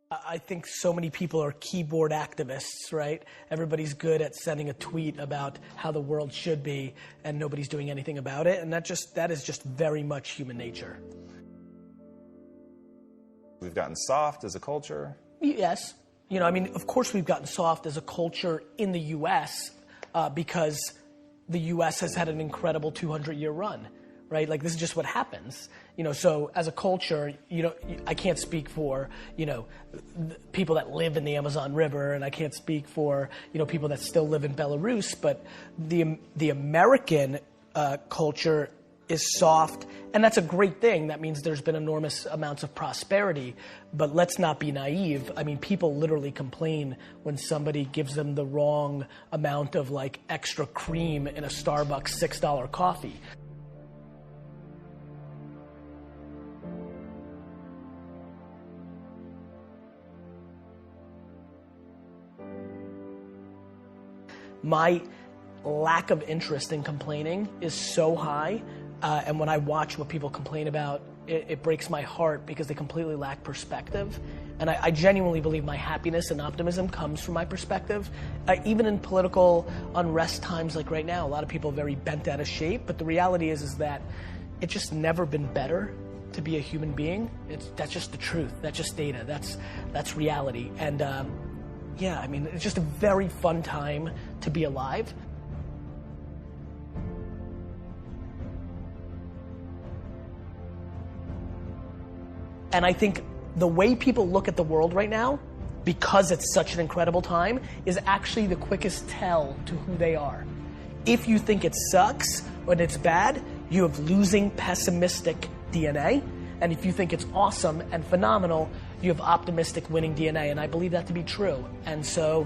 I think so many people are keyboard activists, right? Everybody's good at sending a tweet about how the world should be and nobody's doing anything about it. And that is just very much human nature. We've gotten soft as a culture. Yes. You know, I mean, of course we've gotten soft as a culture in the US because the US has had an incredible 200-year run, right? Like, this is just what happens. You know, so as a culture, you know, I can't speak for, you know, people that live in the Amazon River, and I can't speak for, you know, people that still live in Belarus, but the American culture is soft, and that's a great thing. That means there's been enormous amounts of prosperity, but let's not be naive. I mean, people literally complain when somebody gives them the wrong amount of like extra cream in a Starbucks $6 coffee. My lack of interest in complaining is so high, and when I watch what people complain about, it breaks my heart because they completely lack perspective. And I genuinely believe my happiness and optimism comes from my perspective. Even in political unrest times like right now, a lot of people are very bent out of shape, but the reality is that it's just never been better to be a human being. That's just the truth. That's just data. That's reality. And yeah, I mean, it's just a very fun time to be alive. And I think the way people look at the world right now, because it's such an incredible time, is actually the quickest tell to who they are. If you think it sucks or it's bad, you have losing pessimistic DNA. And if you think it's awesome and phenomenal, you have optimistic winning DNA. And I believe that to be true. And so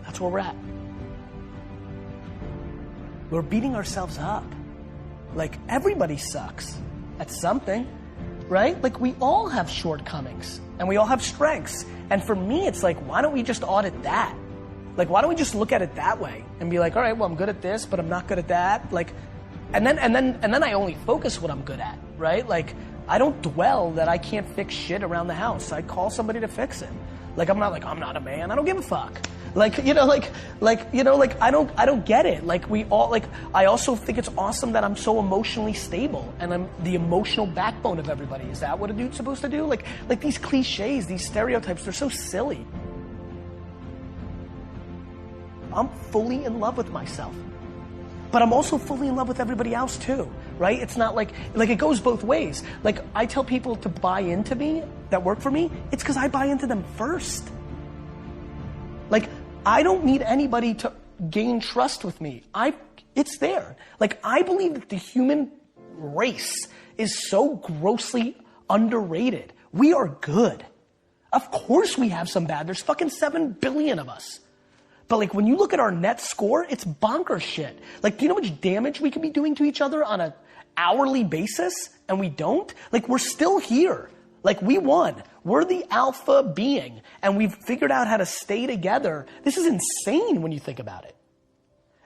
that's where we're at. We're beating ourselves up. Like, everybody sucks at something, right? Like, we all have shortcomings and we all have strengths. And for me, it's like, why don't we just audit that? Like, why don't we just look at it that way and be like, all right, well, I'm good at this, but I'm not good at that. Like, and then I only focus what I'm good at, right? Like, I don't dwell that I can't fix shit around the house. I call somebody to fix it. Like, I'm not a man. I don't give a fuck. Like, I don't get it. Like, we all, like, I also think it's awesome that I'm so emotionally stable and I'm the emotional backbone of everybody. Is that what a dude's supposed to do? Like these cliches, these stereotypes, they're so silly. I'm fully in love with myself. But I'm also fully in love with everybody else too, right? It's not like it goes both ways. Like, I tell people to buy into me, that work for me, it's because I buy into them first. Like, I don't need anybody to gain trust with me. It's there. Like, I believe that the human race is so grossly underrated. We are good. Of course we have some bad. There's fucking 7 billion of us. But like, when you look at our net score, it's bonkers shit. Like, do you know how much damage we could be doing to each other on an hourly basis and we don't? Like, we're still here. Like, we won. We're the alpha being and we've figured out how to stay together. This is insane when you think about it.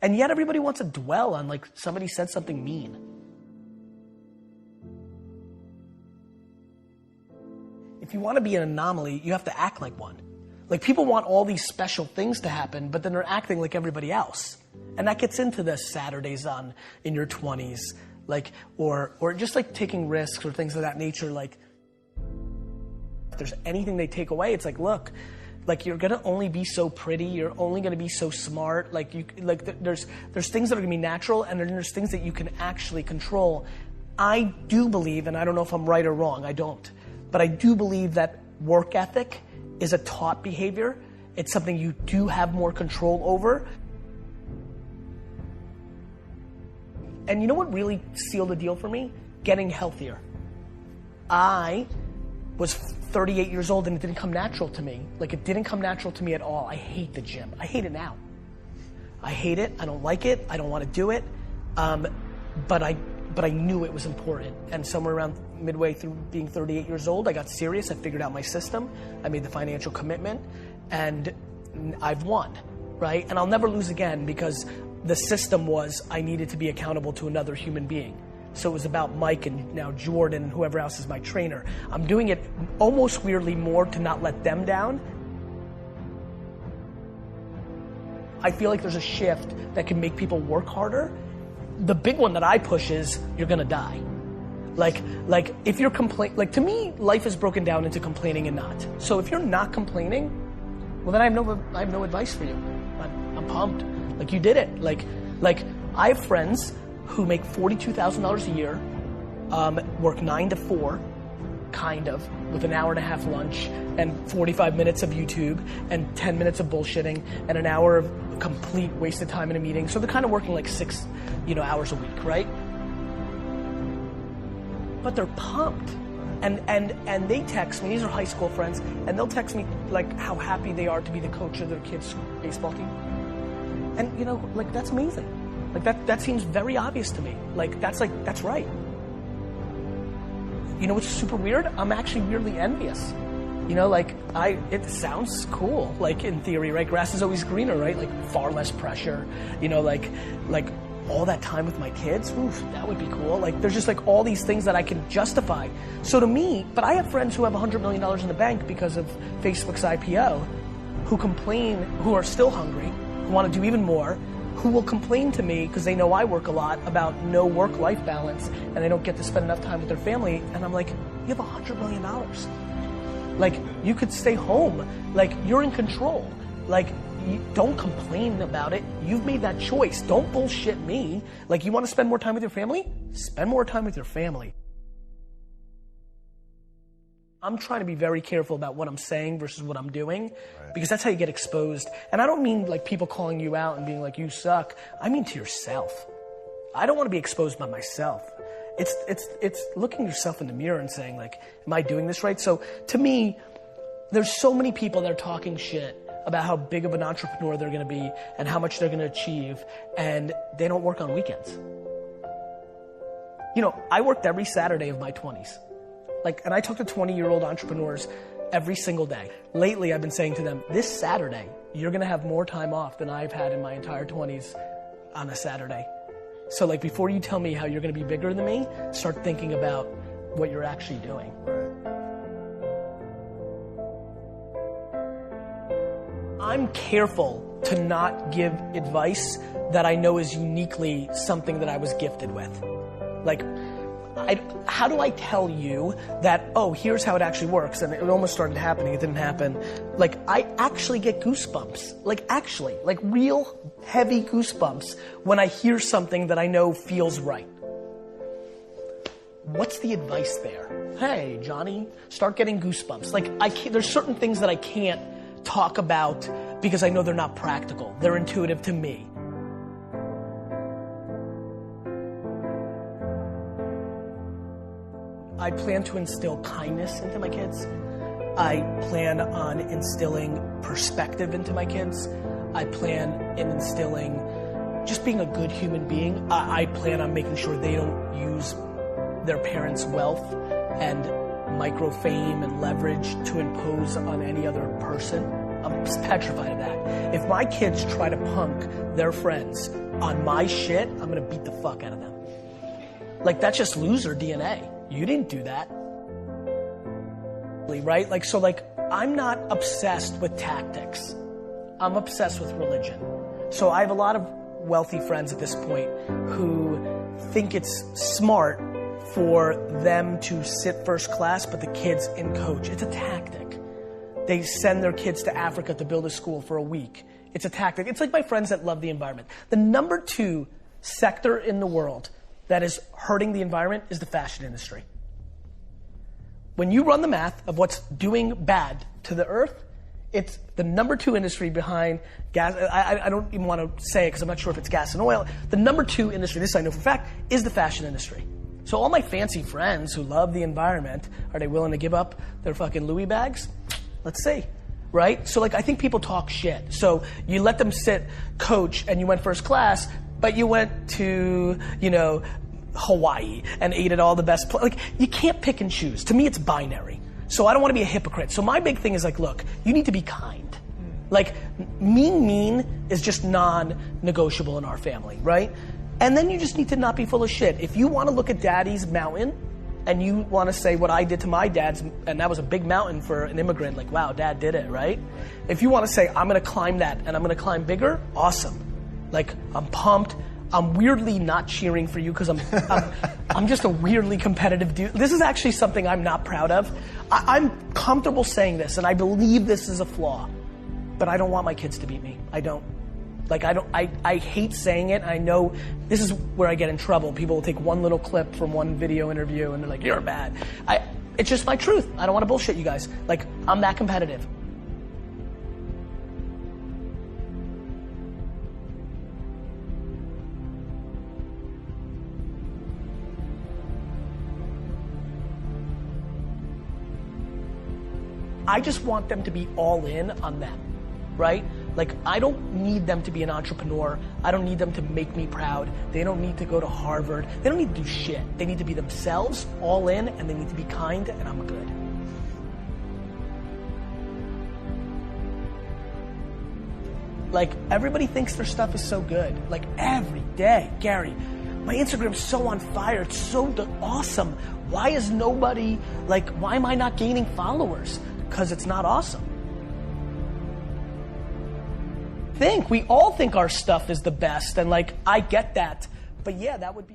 And yet everybody wants to dwell on like somebody said something mean. If you want to be an anomaly, you have to act like one. Like, people want all these special things to happen, but then they're acting like everybody else. And that gets into the Saturdays in your 20s, like, or just like taking risks or things of that nature. Like, if there's anything they take away, it's like, look, like, you're gonna only be so pretty, you're only gonna be so smart. Like, there's things that are gonna be natural, and then there's things that you can actually control. I do believe, and I don't know if I'm right or wrong, I don't, but I do believe that work ethic is a taught behavior. It's something you do have more control over. And you know what really sealed the deal for me? Getting healthier. I was 38 years old and it didn't come natural to me. Like, it didn't come natural to me at all. I hate the gym. I hate it now. I hate it. I don't like it. I don't want to do it. But I knew it was important. And somewhere around midway through being 38 years old, I got serious. I figured out my system. I made the financial commitment and I've won, right? And I'll never lose again because the system was I needed to be accountable to another human being. So it was about Mike and now Jordan and whoever else is my trainer. I'm doing it almost weirdly more to not let them down. I feel like there's a shift that can make people work harder. The big one that I push is you're gonna die. Like if you're to me, life is broken down into complaining and not. So if you're not complaining, well then I have no advice for you. I'm pumped. Like you did it. Like I have friends who make $42,000 a year, work 9 to 4, kind of, with an hour and a half lunch and 45 minutes of YouTube and 10 minutes of bullshitting and an hour of complete wasted time in a meeting. So they're kind of working like 6, hours a week, right? But they're pumped. And they text me, these are high school friends, and they'll text me like how happy they are to be the coach of their kids' baseball team. And that's amazing. Like that seems very obvious to me. That's right. You know what's super weird? I'm actually weirdly envious. It sounds cool, in theory, right? Grass is always greener, right? Far less pressure, like all that time with my kids, oof, that would be cool. There's just all these things that I can justify. So to me, but I have friends who have $100 million in the bank because of Facebook's IPO, who complain, who are still hungry, who want to do even more, who will complain to me because they know I work a lot about no work-life balance and they don't get to spend enough time with their family. And I'm like, you have $100 million. You could stay home. You're in control. Don't complain about it. You've made that choice. Don't bullshit me. You want to spend more time with your family? Spend more time with your family. I'm trying to be very careful about what I'm saying versus what I'm doing, because that's how you get exposed. And I don't mean people calling you out and being like, you suck. I mean to yourself. I don't want to be exposed by myself. It's looking yourself in the mirror and saying am I doing this right? So to me, there's so many people that are talking shit about how big of an entrepreneur they're going to be and how much they're going to achieve, and they don't work on weekends. I worked every Saturday of my 20s. And I talk to 20-year-old entrepreneurs every single day. Lately, I've been saying to them, this Saturday, you're going to have more time off than I've had in my entire 20s on a Saturday. So before you tell me how you're going to be bigger than me, start thinking about what you're actually doing. I'm careful to not give advice that I know is uniquely something that I was gifted with. How do I tell you that, here's how it actually works? And it almost started happening, it didn't happen. I actually get goosebumps. Real heavy goosebumps when I hear something that I know feels right. What's the advice there? Hey, Johnny, start getting goosebumps. There's certain things that I can't talk about because I know they're not practical. They're intuitive to me. I plan to instill kindness into my kids. I plan on instilling perspective into my kids. I plan in instilling just being a good human being. I plan on making sure they don't use their parents' wealth and micro fame and leverage to impose on any other person. I'm petrified of that. If my kids try to punk their friends on my shit, I'm gonna beat the fuck out of them. That's just loser DNA. You didn't do that. Right? I'm not obsessed with tactics. I'm obsessed with religion. So I have a lot of wealthy friends at this point who think it's smart for them to sit first class, but the kids in coach. It's a tactic. They send their kids to Africa to build a school for a week. It's a tactic. It's like my friends that love the environment. The number 2 sector in the world that is hurting the environment is the fashion industry. When you run the math of what's doing bad to the earth, it's the number 2 industry behind gas. I don't even want to say it because I'm not sure if it's gas and oil. The number 2 industry, this I know for a fact, is the fashion industry. So all my fancy friends who love the environment, are they willing to give up their fucking Louis bags? Let's see, right? So I think people talk shit. So you let them sit coach and you went first class, but you went to, Hawaii and ate at all the best places. You can't pick and choose. To me, it's binary. So I don't want to be a hypocrite. So my big thing is look, you need to be kind. Mean is just non-negotiable in our family, right? And then you just need to not be full of shit. If you want to look at daddy's mountain and you want to say what I did to my dad's, and that was a big mountain for an immigrant, like, wow, dad did it, right? If you want to say, I'm going to climb that and I'm going to climb bigger, awesome. Like, I'm pumped. I'm weirdly not cheering for you because I'm just a weirdly competitive dude. This is actually something I'm not proud of. I'm comfortable saying this, and I believe this is a flaw, but I don't want my kids to beat me. I don't. Like, I hate saying it. I know this is where I get in trouble. People will take one little clip from one video interview and they're like, you're bad. It's just my truth. I don't want to bullshit you guys. Like, I'm that competitive. I just want them to be all in on them, right? Like, I don't need them to be an entrepreneur. I don't need them to make me proud. They don't need to go to Harvard. They don't need to do shit. They need to be themselves, all in, and they need to be kind, and I'm good. Like, everybody thinks their stuff is so good. Like, every day, Gary, my Instagram's so on fire. It's so awesome. Why is nobody, like, why am I not gaining followers? Because it's not awesome. We all think our stuff is the best, and like, I get that, but yeah, that would be